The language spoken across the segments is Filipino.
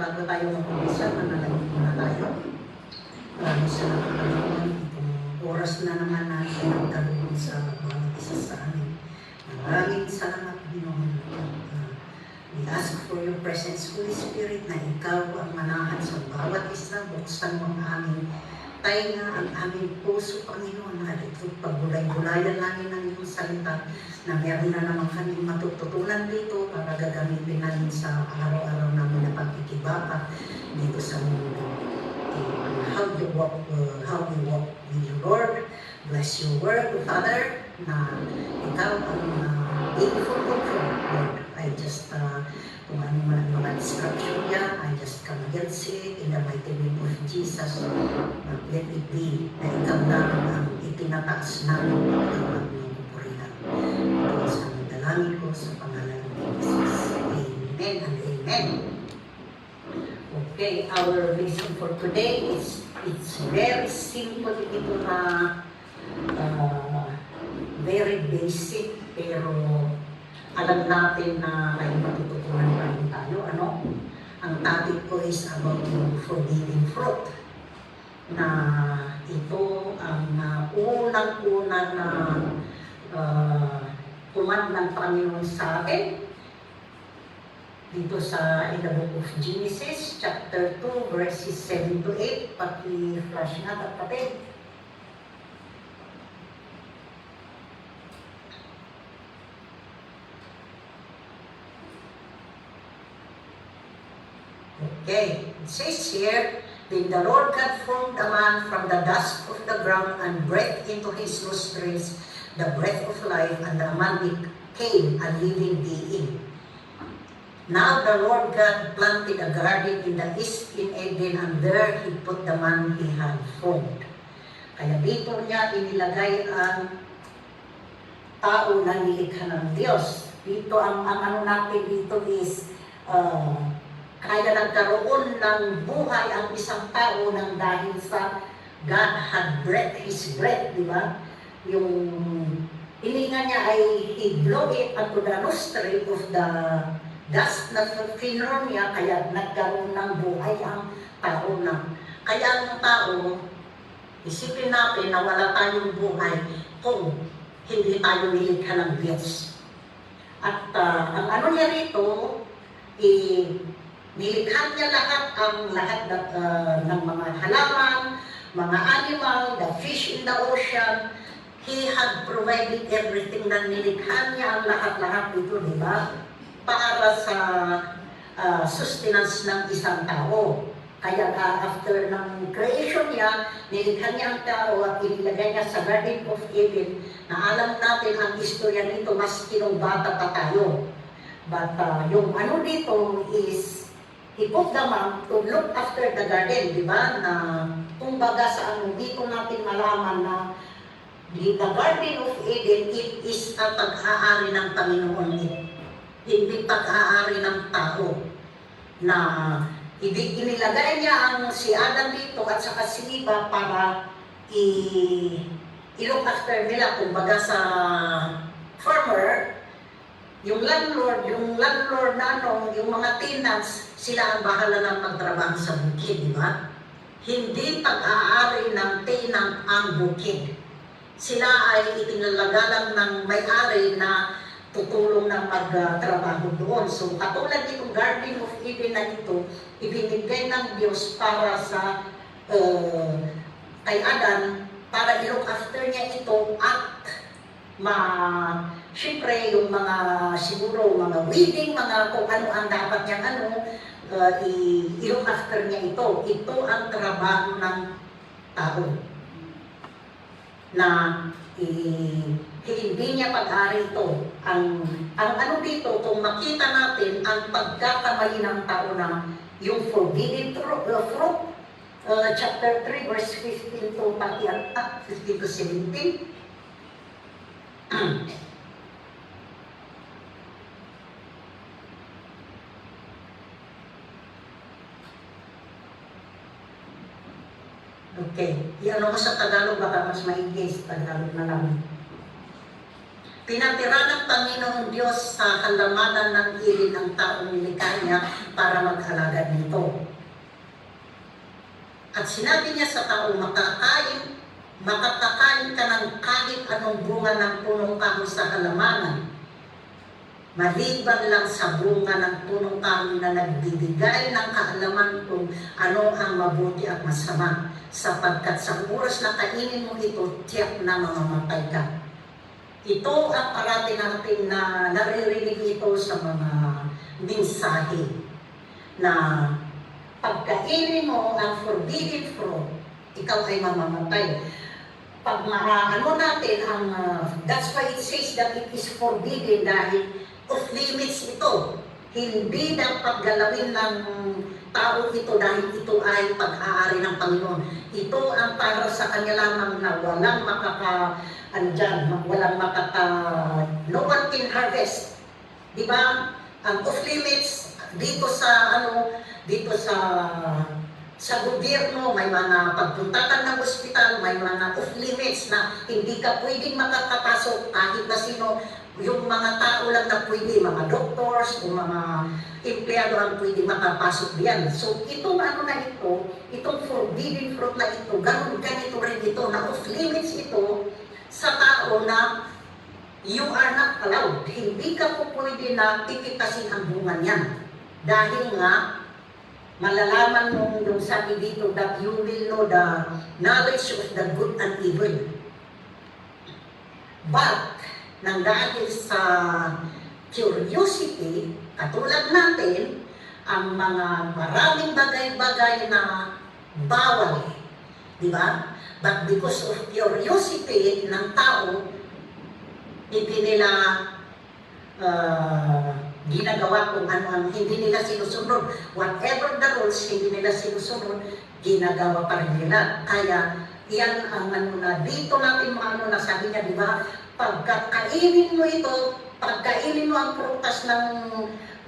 bago tayo mag-umpisa, manalangin muna tayo. Maraming salamat Panginoon. Itong oras na naman natin ang kalugod sa bawat isa sa amin. Maraming salamat Panginoon. We ask for your presence, Holy Spirit, na ikaw ang manahan sa bawat isa. Buksan mo ang aming tainga, ang aming puso, Panginoon, na ito paggulay-gulayan namin ng iyong salita, na meron na naman kami matututunan dito para gagamitin namin sa araw-araw namin na pagkikibaka dito sa mundo. How we walk with you, Lord. Bless your word, Father, na ikaw ang beautiful control, Lord. I just, kung ano man ang mga distraction niya, I just come against it in the mighty name of Jesus. Let it be na ikaw na ang itinataas namin at ikaw ang nagpupurihan. Ito sa dalangin ko sa pangalan ng Jesus. Amen and amen. Okay, our reason for today is, it's very simple. Ito na very basic, pero alam natin na may matututunan pa rin tayo. Ano? Ang topic ko is about yung forbidden fruit. Na ito ang unang-una na command ng Panginoon sa atin. Dito sa in the book of Genesis, chapter 2, verses 7 to 8. Paki-flash na, kapatid. Okay, it says here, then the Lord God formed a man from the dust of the ground and breathed into his nostrils the breath of life, and the man became a living being. Now the Lord God planted a garden in the east in Eden, and there he put the man he had formed. Kaya dito niya inilagay ang tao na nilikha ng Diyos. Dito ang ano natin dito is kaya nagkaroon ng buhay ang isang tao nang dahil sa God had breath, His breath, di ba? Yung hininga niya ay He blow it onto the nostril of the dust na finron niya, kaya nagkaroon ng buhay ang tao na. Kaya ang tao, isipin natin na wala tayong buhay kung hindi tayo nilikha ng Diyos. At ang ano niya rito, nilikha niya lahat ng mga halaman, mga animal, the fish in the ocean. He had provided everything na nilikha niya ang lahat-lahat ito, di ba? Para sa sustenance ng isang tao. Kaya after ng creation niya, nilikha niya ang tao at inilagay niya sa Garden of Eden, na alam natin ang istorya nito mas kinong bata pa tayo. But yung ano dito is, He put the man to look after the garden, di ba? Na kumbaga sa ano, dito natin malaman na the Garden of Eden, it is a pag-aari ng Panginoon. Hindi pag-aari ng tao. Na inilagay niya ang si Adam dito at saka si Eva para i-look after nila. Kumbaga sa farmer, yung landlord na ano, yung mga tenants, sila ang bahala ng magtrabaho sa bukid, di ba? Hindi pag-aari ng tenant ang bukid. Sila ay itinalagalang ng may-ari na tutulong na magtrabaho doon. So, katulad itong Garden of Eden na ito, ibinigay ng Diyos para sa kay Adan, para i-look after niya ito at siyempre, yung mga, siguro, mga weeding, mga kung ano ang dapat niyang i-look after niya ito. Ito ang trabaho ng tao. Na hindi niya pag-ari ito. Ang ano dito, kung makita natin, ang pagkakamali ng tao na yung forbidden fruit, chapter 3, verse 15 to 15 to 17, okay. Iano ko sa Tagalog, baka mas maingay sa Tagalog na lang. Pinatira ng Panginoong Diyos sa halamanan ng iri ng taong nilikha niya para mag-alaga nito. At sinabi niya sa tao, makakakain ka ng kahit anong bunga ng punong kahoy sa halamanan, maliban lang sa bunga ng punong kahoy na nagbibigay ng kaalaman kung ano ang mabuti at masama, sapagkat sa oras na kainin mo ito, tiyak na mamamatay ka. Ito ang parati natin na naririnig ito sa mga mensahe na pagkainin mo ang forbidden fruit, ikaw ay mamamatay. Pag ano natin, that's why it says that it is forbidden dahil off limits ito. Hindi dapat galawin ng tao ito dahil ito ay pag-aari ng Panginoon. Ito ang para sa kanya lamang na walang no one can harvest. Di ba? Ang off limits dito sa gobyerno, may mga pagpunta ka ng ospital, may mga off limits na hindi ka pwedeng makakapasok kahit na sino, yung mga tao lang na pwede, mga doctors o mga empleyado ang pwede makapasok diyan. So itong itong forbidden fruit na ito, ganito rin ito, na off limits ito sa tao na you are not allowed. Hindi ka po pwede na tititasin ang bunga niyan. Dahil nga, malalaman mo yung sabi dito that you will know the knowledge of the good and evil. But, nang dahil sa curiosity, katulad natin, ang mga maraming bagay-bagay na bawal, di ba? But because of curiosity ng tao, hindi nila ginagawa kung ano ang hindi nila sinusunod. Whatever the rules, hindi nila sinusunod, ginagawa pa rin nila. Kaya, yan ang dito natin na sabi niya, di ba? Pagkakainin mo ito, pagkainin mo ang prutas ng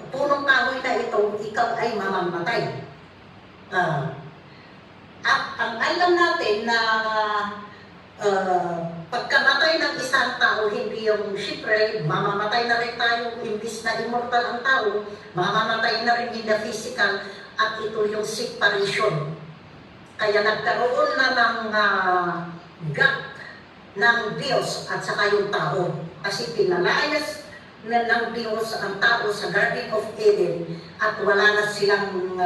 punong kahoy na ito, ikaw ay mamamatay. At ang alam natin na pagkamatay ng isang tao, hindi yung syempre, mamamatay na rin tayo, imbis na immortal ang tao, mamamatay na rin in the physical, at ito yung separation. Kaya nagkaroon na ng gap ng Diyos at saka yung tao. Kasi pinalayas na ng Diyos ang tao sa Garden of Eden at wala na silang,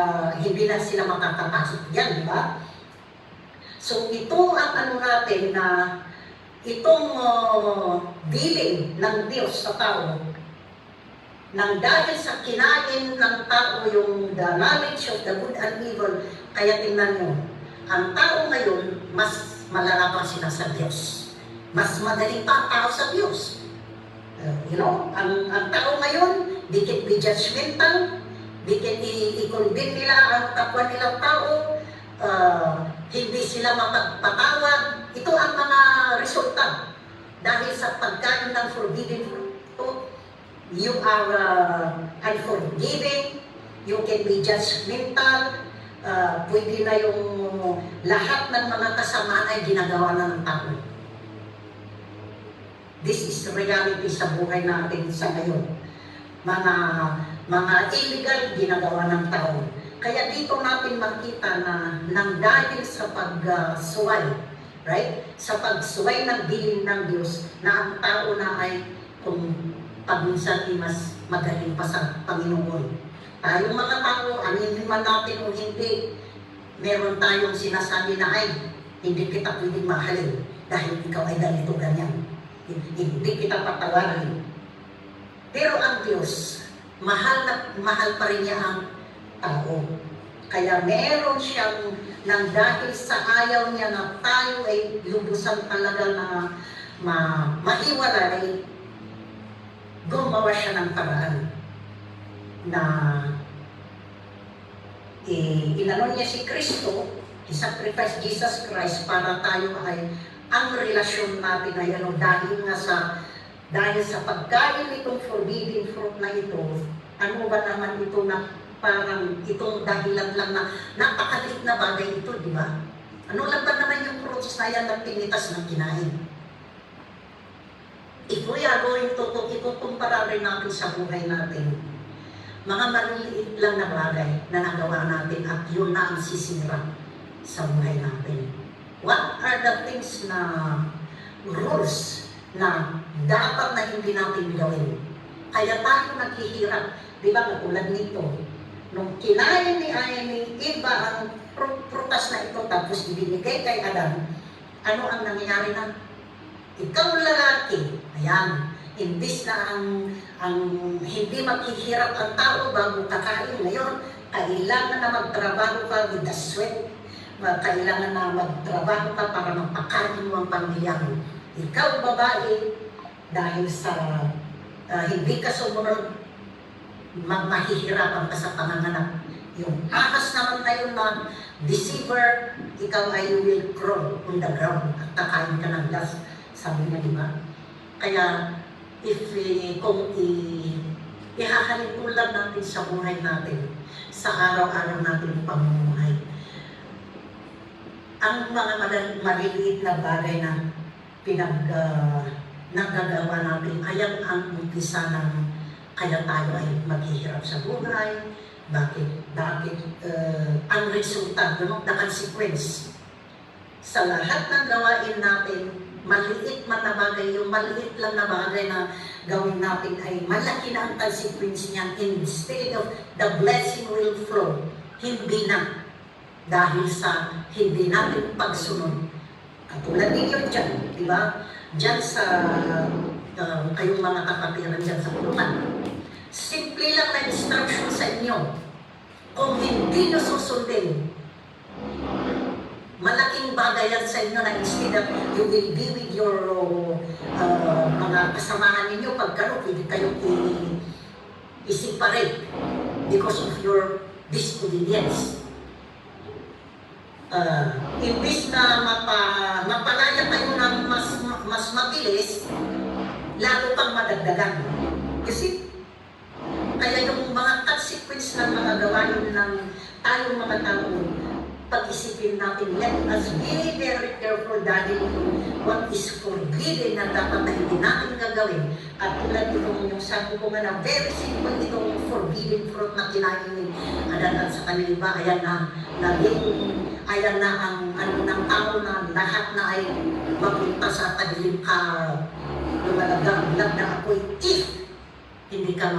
hindi na sila makakapasok yan, di ba? So ito ang natin na itong bilin ng Diyos sa tao, nang dahil sa kinain ng tao yung the knowledge of the good and evil, kaya tingnan nyo, ang tao ngayon, mas malala pa sila sa Diyos. Mas magaling pa ang tao sa Diyos. Ang tao ngayon, they can be judgmental, they can i-condemn nila ang kapwa nilang tao, hindi sila mapagpatawad. Ito ang mga resulta. Dahil sa pagkain ng forbidden fruit, you are unforgiving, you can be judgmental, pwede na yung lahat ng mga kasamaan ay ginagawa na ng tao. This is reality sa buhay natin sa ngayon. Mga illegal ginagawa ng tao. Kaya dito natin makita na nang dahil sa pagsuway, right? Sa pagsuway ng bilin ng Diyos, na ang tao na ay kung pagminsan mas magaling pa sa Panginoon. Tayong mga tao, aminin man natin o hindi, meron tayong sinasabi na ay, hindi kita pwedeng mahalin dahil ikaw ay ganito ganyan. Hindi kita patawarin. Pero ang Diyos, mahal pa rin niya ang tao. Kaya meron siyang, nang dahil sa ayaw niya na tayo ay lubusan talaga na mahiwalay, gumawa siya ng paraan na inanon niya si Kristo, i-sacrifice Jesus Christ para tayo ay ang relasyon natin ay dahil sa pagkain itong forbidden fruit na ito, ano ba naman ito na parang itong dahilan lang na napakaliit na bagay ito, di ba? Ano lang ba naman yung fruits na yan na pinitas ng kinain? if we are going to ikukumpara rin natin sa buhay natin, mga maliliit lang na bagay na nagawa natin at yun na ang sisira sa buhay natin. What are the things na rules na dapat na hindi natin gawin? Kaya tayo naghihirap. Di ba, katulad nito, nung kinain ni Eva ang prutas na ito tapos ibinigay kay Adam, ano ang nangyayari na? Ikaw lalaki, ayan, imbis na ang hindi maghihirap ang tao bago kakain ngayon, kailangan na magtrabaho ka with the sweat, kailangan na magtrabaho ka para mapakain mo ang pamilya mo. Ikaw babae, dahil sa hindi ka sumunod, mahihirapan ka sa panganganak. Yung ahas naman na yun na deceiver, ikaw ay will crawl on the ground at kakain ka ng gas. Sabi niya, di ba? Kaya, kung ihahalin lang natin sa buhay natin, sa araw-araw natin pamumuhay, ang mga maliliit na bagay na nagagawa natin, ayan ang umpisa ng kaya tayo ay maghihirap sa buhay. Bakit ang resulta, the consequence sa lahat ng gawain natin, maliit man na bagay, yung maliit lang na bagay na gawin natin ay malaki na ang consequence niyan. Instead of the blessing will flow, hindi na. Dahil sa hindi natin pagsunod. Katulad ninyo dyan, di ba? Dyan sa kayong mga kapatiran dyan sa kulungan. Simple lang na instruction sa inyo. Kung hindi nyo susundin, malaking bagay yan sa inyo na instead of you will be with your mga kasamahan ninyo, pagkano pwede kayong i-separate because of your disobedience. Imbis na mapalaya kayo ng mas mabilis, lalo pang madagdagan. Kasi, kaya yung mga consequence ng mga gawain ng tayong mga tao, pag-isipin natin, let us be very careful dahil what is forbidden na dapat na hindi natin gagawin. At tulad yung sabi ko nga na very simple itong forbidden fruit na kinain ni Adan at sa kanila, ayan na ang ng tao na lahat na ay mapunta sa padilim ka lumalagag na ako'y if hindi ka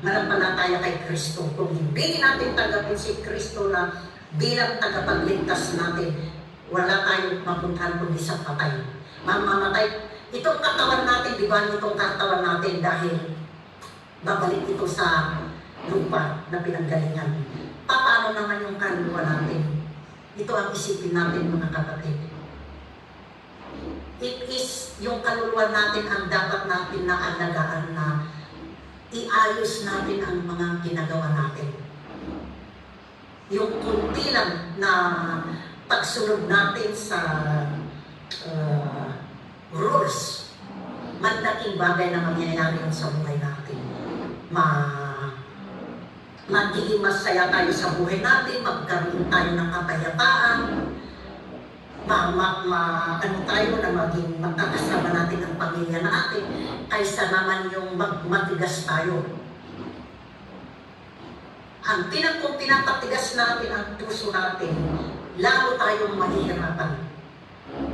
manampalataya kay Kristo. Kung hindi natin tanggapin si Kristo na bilang tagapagligtas natin, wala tayong mapuntahan kundi sa patay. Mamamatay. Itong katawan natin, di ba itong katawan natin dahil babalik ito sa lupa na pinanggalingan. Paano naman yung kaluluwa natin? Ito ang isipin natin mga kapatid. It is yung kaluluwa natin ang dapat natin na alagaan na iayos natin ang mga ginagawa natin. Yung kunti lang na pagsunod natin sa rules, malaking bagay na mangyayari sa buhay natin. Magiging masaya tayo sa buhay natin, magkaroon tayo ng kapayapaan, tayo na maging magkakasama natin ang pamilya natin, kaysa naman yung matigas tayo. Kung pinapatigas natin ang puso natin, lalo tayong mahihirapan.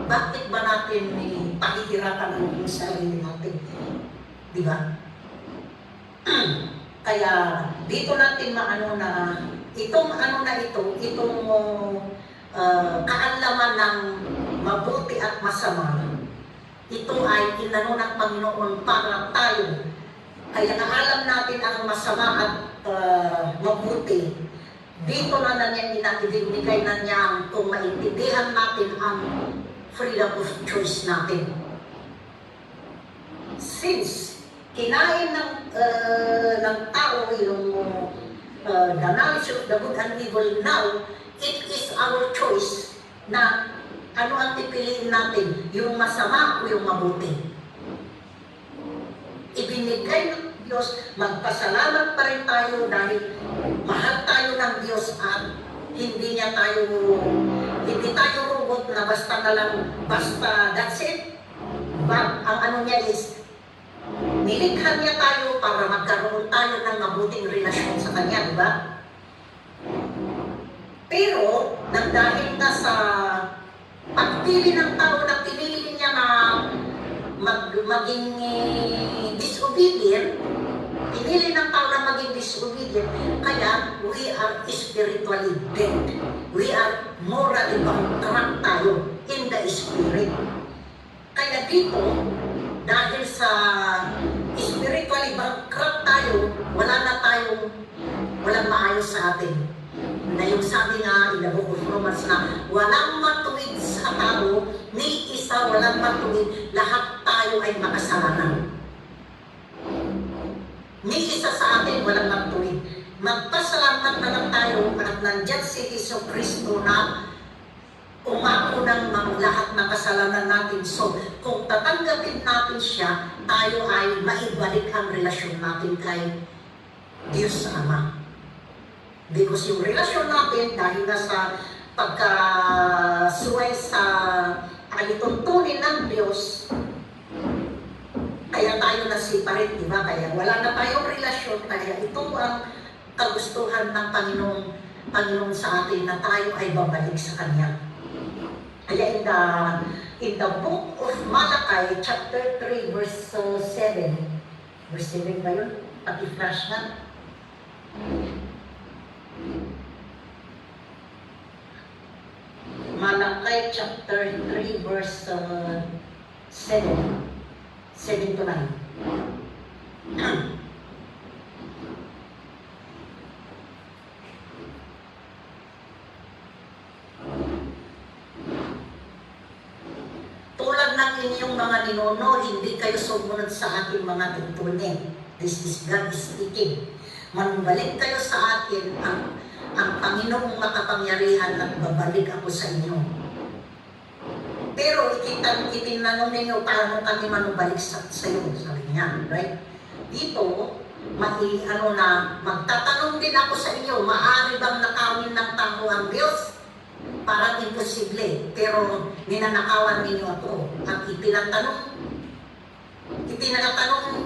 Bakit ba natin pahihirapan ang sarili natin? Di ba? Kaya dito natin itong kaalaman ng mabuti at masama, ito ay inano ng Panginoon para tayo. Kaya naalam natin ang masama at mabuti. Dito na niya ibinigay na niya kung maintindihan natin ang freedom of choice natin. Since kinain ng tao yung the knowledge of the good and evil now, it is our choice na ano ang pipiliin natin, yung masama o yung mabuti. Ibinigay ng Diyos, magpasalamat pa rin tayo dahil mahal tayo ng Diyos at hindi tayo robot na basta that's it. ang ano niya is, nilikha niya tayo para magkaroon tayo ng mabuting relasyon sa Kanya, di ba? Pero, nang dahil na sa pagpili ng tao na pinili niya na maging disobedient, pinili ng tao na maging disobedient, kaya we are spiritually dead. We are morally bankrupt tayo in the spirit. Kaya dito, dahil sa spiritually bankrupt tayo, walang maayos sa atin. Na yung sabi nga in the book of Romans na walang matuwid sa tao, ni isa walang matuwid, lahat tayo ay makasalanan. Ni isa sa atin walang matuwid. Magpasalamat na lang tayo at nandyan si Hesus Kristo na umako ng lahat ng kasalanan natin. So, kung tatanggapin natin siya, tayo ay maibalik ang relasyon natin kay Diyos Ama. Because yung relasyon natin, dahil na sa pagkasuway sa alituntunin ng Diyos, kaya tayo na-separate, di ba? Kaya wala na tayong relasyon, kaya ito ang kagustuhan ng Panginoon sa atin na tayo ay babalik sa Kanya. Kaya in the book of Malachi, chapter 3, verse 7, verse 7 ba yun? Pag-i-flash na. Malachi chapter 3 verse 7 to 9. Tulad ng inyong mga ninuno, hindi kayo sumunod sa aking mga tuntunin. This is God speaking. Manumbalik kayo sa akin ang Panginoong makapangyarihan at babalik ako sa inyo. Pero itinanong ninyo paano kami manumbalik sa iyo, sabi niya, right? Dito, magtatanong din ako sa inyo, maaari bang nakawin ng tao ang Diyos? Parang imposible, pero ninanakawan ninyo ako. At itinatanong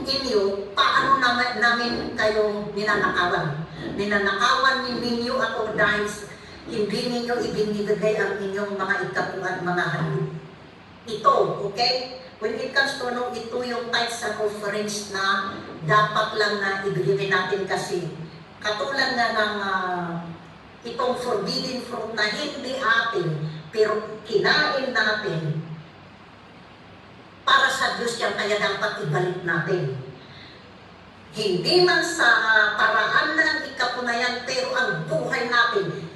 inyo, paano namin kayo ninanakawan? Ninanakawan ninyo ako dahil hindi ninyo ibinibigay ang inyong mga ikapu at mga halip. Ito, okay? When it comes to ito yung tithes and offerings na dapat lang na ibigay natin kasi katulad nga ng itong forbidden fruit na hindi atin, pero kinain natin, para sa Diyos yan, kaya dapat ibalik natin. Hindi man sa paraan ng ikapunayan, pero ang buhay natin,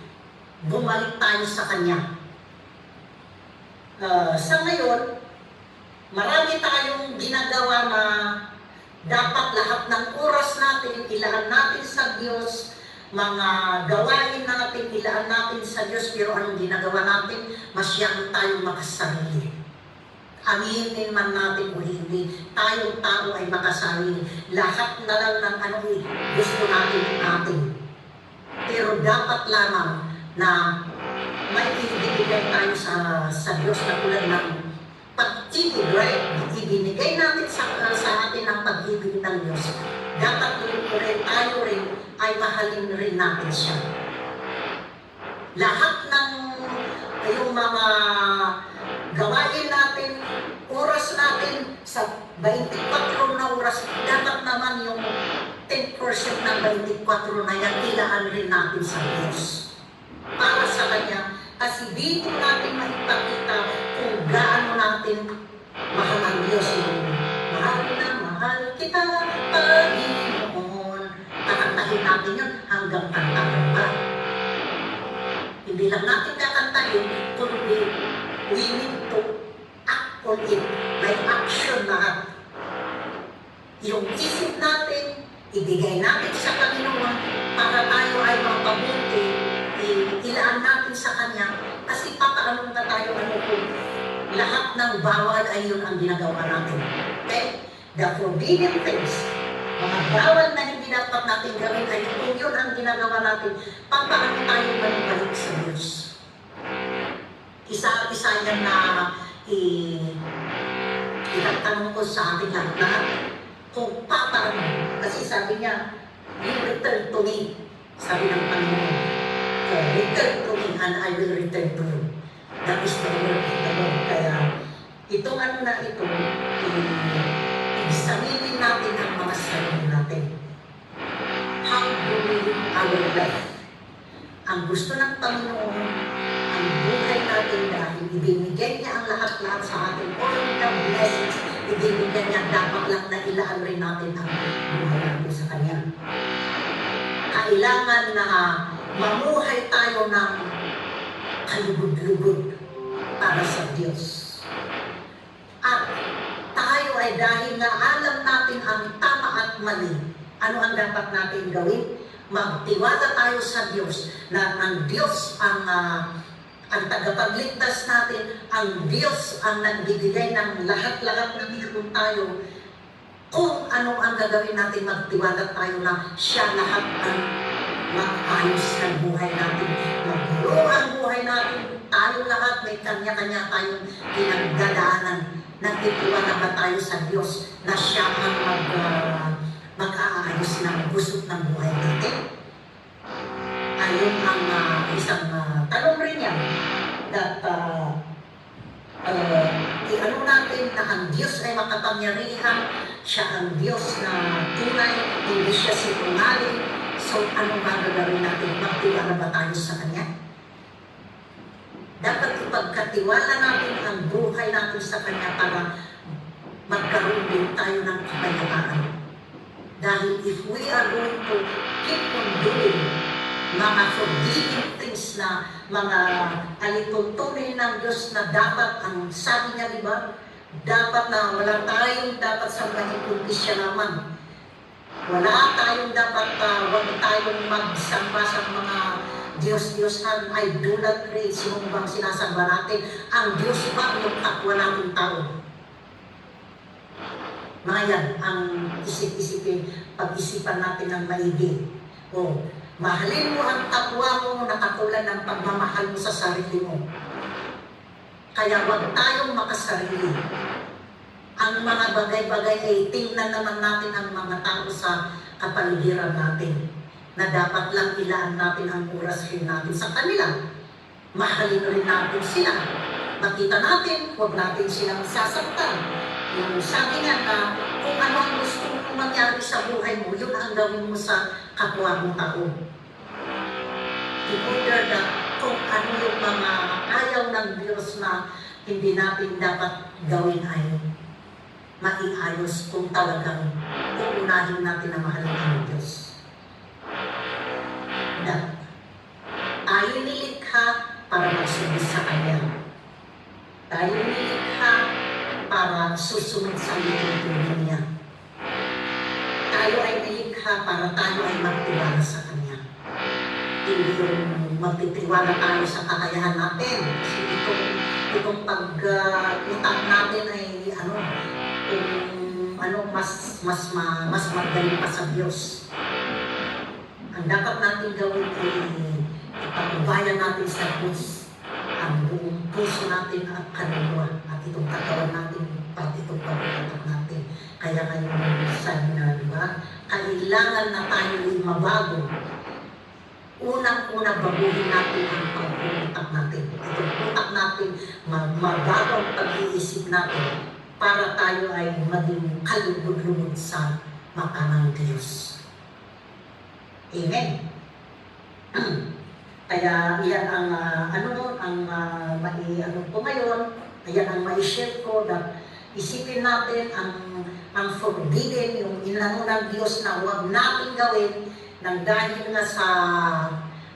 bumalik tayo sa Kanya. Sa ngayon, marami tayong ginagawa na dapat lahat ng oras natin, ilaan natin sa Diyos, mga gawain natin, ilaan natin sa Diyos, pero anong ginagawa natin? Masyado tayong makasarili. Aminin man natin o hindi, tayong tao ay makasarili. Lahat na lang ng gusto natin. Pero dapat lamang na may ibinigay tayo sa Diyos na tulad ng pag-ibig, right? Ibinigay natin sa atin ang pag-ibig ng Diyos. Dapat tayo rin ay mahalin rin natin siya. Lahat ng yung mga gawain natin, oras natin sa 24 na oras, dapat naman yung 10% ng 24 na yan, ilaan rin natin sa Diyos. Para sa Kanya, kasi dito natin maipakita kung gaano natin mahal ang Diyos. Mahal na mahal kita, Panginoon. Kakantahin natin yun hanggang kantahan pa. Hindi lang natin kakantahin, kundi we need to act on it by action lahat. Yung isip natin, ibigay natin sa Panginoon para tayo ay mapabuti, ilaan natin sa Kanya, kasi papaanong na tayo kung lahat ng bawal ay yun ang ginagawa natin. Okay? The forbidden things, mga bawal na hindi dapat natin gawin ay kung yun ang ginagawa natin, papaano tayo manibalik sa Diyos. Isa-isa yan na Tinatanong ko sa ating lahat kung papaano. Kasi sabi niya, you return to me. Sabi ng Panginoon, return to me and I will return to you. That is the word of the Lord. Kaya itong ano na ito, examinin natin ang mga sarili natin. How do we live our life? Ang gusto ng Panginoon, ang buhay natin dahil ibinigay niya ang lahat-lahat sa atin. All the blessings, ibinigay niya, dapat lang na ilaan rin natin ang buhay natin sa Kanya. Kailangan na mamuhay tayo ng kalugod-lugod para sa Diyos. At tayo ay dahil na alam natin ang tama at mali, ano ang dapat natin gawin? Magtiwala tayo sa Diyos na ang Diyos ang tagapagligtas natin, ang Diyos ang nagbibigay ng lahat-lahat na meron tayo. Kung ano ang gagawin natin, magtiwala tayo na siya lahat ang mag-ayos ng buhay natin. Magbuo ang buhay natin, tayo lahat may kanya-kanya tayong pinagdadaanan. Nagtitiwala ba tayo sa Diyos na siya ang mag-aayos ng busot ng buhay natin? Ayun ang isang tanong rin yan that i-ano natin na ang Diyos ay makapangyarihan, siya ang Diyos na tunay, hindi siya sinungaling. So ano ba gagawin natin? Magtiwala ba tayo sa Kanya? Dapat ipagkatiwala natin ang buhay natin sa Kanya para magkaroon din tayo ng kapayapaan. Dahil if we are going to keep on doing mga forbidden things na mga alituntunin ng Diyos na dapat, ang sabi niya, di ba? Dapat na wala tayong dapat sambahin kundi siya naman. Wala tayong dapat, huwag tayong magsamba sa mga Diyos-Diyosan, idolatry, sinong bang sinasamba natin? Ang Diyos ba yung kapwa natin tao? Mga yan, ang isip-isipin, pag-isipan natin ng maigi. O, mahalin mo ang kapwa mo na katulad ng pagmamahal mo sa sarili mo. Kaya huwag tayong makasarili. Ang mga bagay-bagay ay tingnan naman natin ang mga tao sa kapaligiran natin na dapat lang ilaan natin ang oras rin natin sa kanila. Mahalin rin natin sila. Makita natin, huwag natin silang sasaktan. Yung sabi nga na kung ano ang gusto mong mangyari sa buhay mo, yun ang gawin mo sa kapwa mong tao. In order na kung ano yung mga ayaw ng Diyos na hindi natin dapat gawin ay maiayos kung talagang uunahin natin na mahalin ang Diyos. Na tayo nilikha para magsunod sa Kanya. Tayo nilikha para susunod sa liturgy niya. Tayo ay nilikha para tayo ay magtiwala sa Kanya. Hindi yung magtitiwala tayo sa kakayahan natin. Kasi itong pag-utang natin ay mas magaling pa sa Diyos. Ang dapat natin gawin ay ipagbayan natin sa Diyos ang buong puso natin at kaluluwa at itong katawan natin, pati itong pag-utak natin. Kaya ngayon sabi na, di ba? Kailangan na tayo mabago. Unang-una baguhin natin ang pag-utak natin. Itong utak natin, mabago ang pag-iisip natin para tayo ay maging kalugod-lugod sa mata ng Diyos. Amen. Kaya yan ang po ngayon, ayan ang mai-share ko na isipin natin ang forbidden, yung inano ng Diyos na huwag natin gawin nang dahil nga sa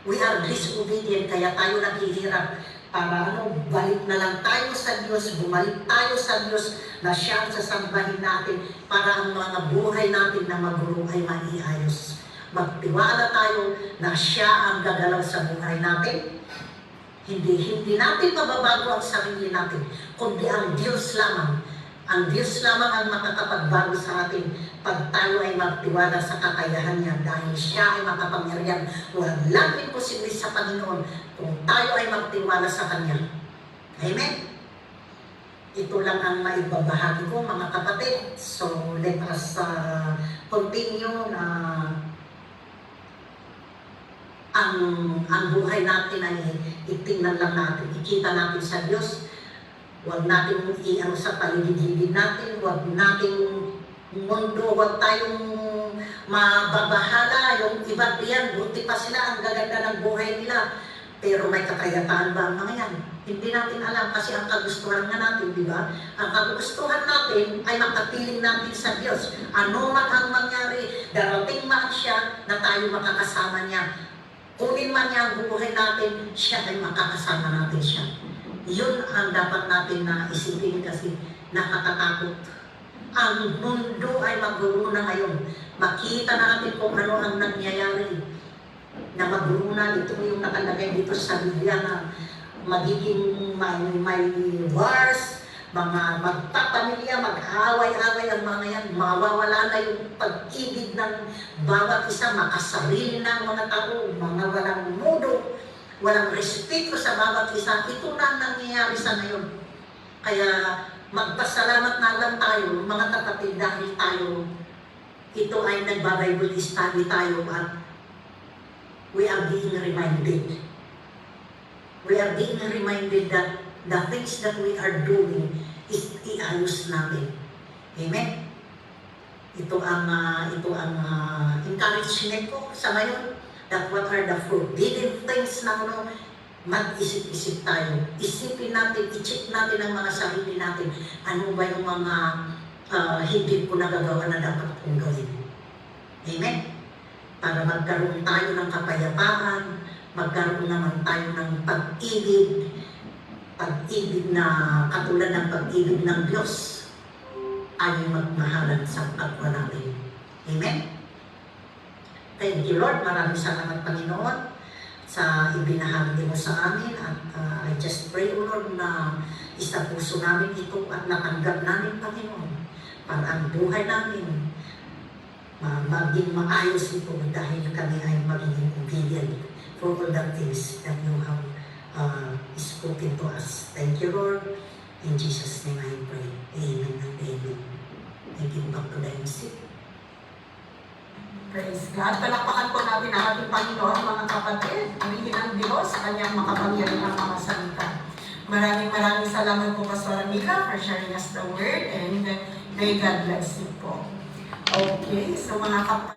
we are disobedient, kaya tayo naghihirap para balik na lang tayo sa Diyos, bumalik tayo sa Diyos na siya ang sasambahin natin para ang mga buhay natin na magulo ay maiayos. Magtiwala tayo na siya ang gagalaw sa buhay natin. Hindi natin mababago ang sarili natin, kundi ang Diyos lamang. Ang Diyos lamang ang makakapagbago sa atin pag tayo ay magtiwala sa kakayahan niya dahil siya ay makapangyarihan. Walang imposible sa Panginoon kung tayo ay magtiwala sa Kanya. Amen? ito lang ang maibabahagi ko mga kapatid. So let us continue na ang buhay natin ay itingnan lang natin, ikita natin sa Diyos. Huwag natin i-ano sa paligid-ligid natin, huwag nating mundo, huwag tayong mababahala. Yung iba diyan, buti pa sila, ang gaganda ng buhay nila. Pero may kakayataan ba ang mga yan? Hindi natin alam kasi ang kagustuhan nga natin, di ba? Ang kagustuhan natin ay makapiling natin sa Diyos. Ano man ang mangyari, darating man siya na tayo makakasama niya. Kunin man niya ang buhay natin, siya ay makakasama natin siya. Yun ang dapat natin na isipin kasi nakakatakot. Ang mundo ay maggulo na ngayon. Makita natin kung ano ang nangyayari na maggulo na. Ito yung nakalagay dito sa Biblia na magiging may wars, mga magpapamilya, mag-away-away ang mga yan, mawawala na yung pag-ibig ng bawat isa, makasarili na ang mga tao, mga walang mudo, walang respeto sa bawat isa. Ito na ang nangyayari sa ngayon. Kaya magpasalamat na lang tayo, mga kapatid, dahil tayo, ito ay nagbabible study tayo at we are being reminded. We are being reminded that the things that we are doing is iayos natin. Amen? Ito ang encouragement ko sa ngayon, that what are the forbidden things na mag-isip-isip tayo. Isipin natin, i-check natin ang mga sarili natin. Ano ba yung mga hindi ko nagagawa na dapat kong gawin. Amen? Para magkaroon tayo ng kapayapaan, magkaroon naman tayo ng pag-ibig na katulad ng pag-ibig ng Diyos ay magmahalan sa kapwa natin. Amen? Thank you, Lord. Maraming salamat, Panginoon, sa ibinahagi mo sa amin. At I just pray, O Lord, na isa puso namin ito at natanggap namin, Panginoon, para ang buhay namin maging maayos ito dahil kami ay magiging obedient for all the things that you have spoken to us. Thank you, Lord. In Jesus' name I pray. Amen and amen. Thank you, Dr. Dempsey. Praise God. Palakpakan po natin ang ating Panginoon, mga kapatid. Purihin ang Diyos sa kanyang makapangyarihang mga salita. Maraming salamat po, Pastor Mika, for sharing us the word, and may God bless you po. Okay, so mga kapatid.